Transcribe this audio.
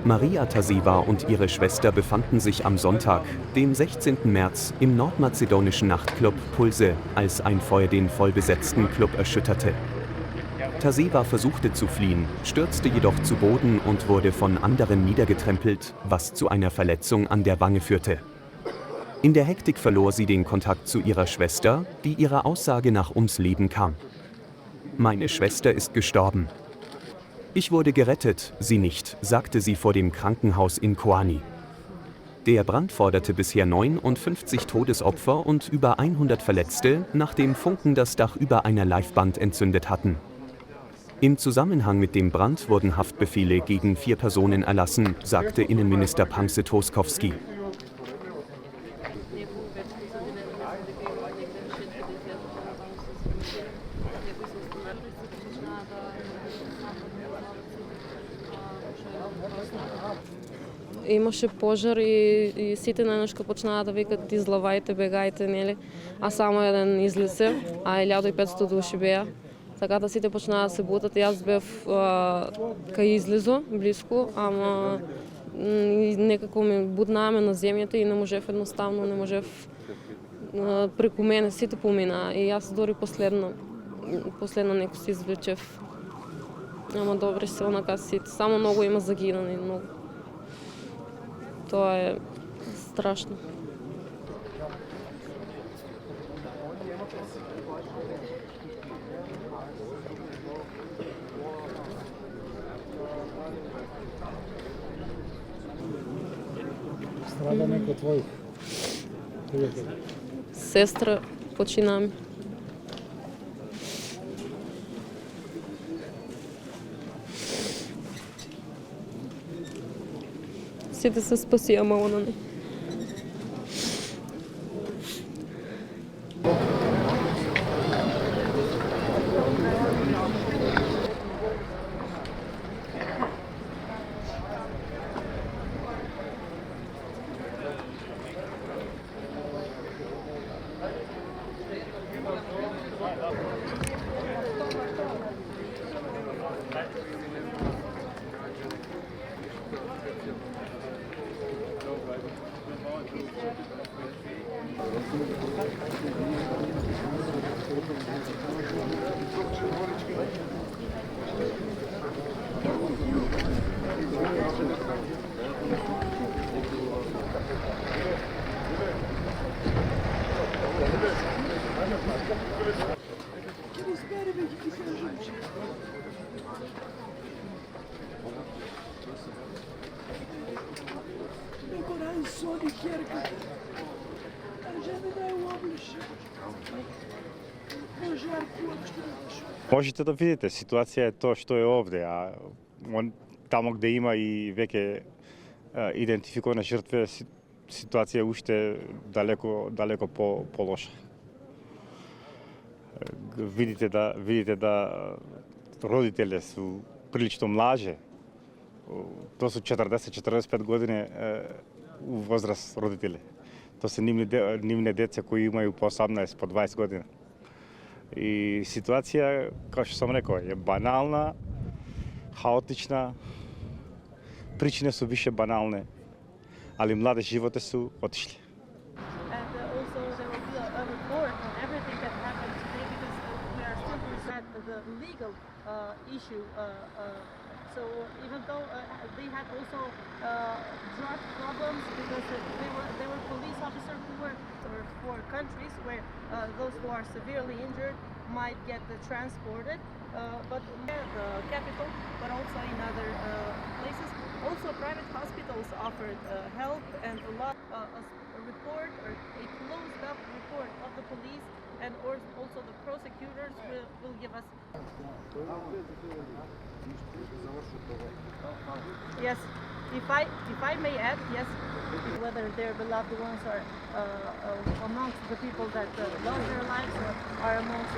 Maria Tasiva und ihre Schwester befanden sich am Sonntag, dem 16. März, im nordmazedonischen Nachtclub Pulse, als ein Feuer den vollbesetzten Club erschütterte. Tasiva versuchte zu fliehen, stürzte jedoch zu Boden und wurde von anderen niedergetrempelt, was zu einer Verletzung an der Wange führte. In der Hektik verlor sie den Kontakt zu ihrer Schwester, die ihrer Aussage nach ums Leben kam. Meine Schwester ist gestorben. Ich wurde gerettet, sie nicht, sagte sie vor dem Krankenhaus in Koani. Der Brand forderte bisher 59 Todesopfer und über 100 Verletzte, nachdem Funken das Dach über einer Liveband entzündet hatten. Im Zusammenhang mit dem Brand wurden Haftbefehle gegen 4 Personen erlassen, sagte Innenminister Pamse Toskowski. Имаше пожар и сите наеднаш почнаа да викат излавајте, бегајте, нели? А само еден излезе, а 1500 души беа. Така да сите почнаа да се бутат и јас бев кај излезо, близко, ама некако ме буднааме на земјата и не можев едноставно, не можев преку мене, сите поминаа и јас дори последно некој си извлечев. Ама добре се онака сите, само многу има загинани, многу. Тоа е страшно. Страда некој од твоих пријатели? Сестра почина ми. Сите се спаси, ама она не. Можете да видите, ситуација е тоа што е овде, а тамо где има и веќе идентификувана жртве, ситуација е уште далеко по-лоша. Видите да родителе су прилично млаже, тоа су 40-45 години у возраст родители. Тоа се нивни деца кои имају по 18, по 20 години. И ситуација, како што сам рекол, е банална, хаотична, причини су више банални, али млади животи су отишли. So even though they had also drug problems because they were police officers who worked for countries where those who are severely injured might get transported, but the capital, but also in other places. Also, private hospitals offered help, and a report or a closed-up report of the police and also the prosecutors will give us. Yes, if I may add, yes, whether their beloved ones are amongst the people that lost their lives or are amongst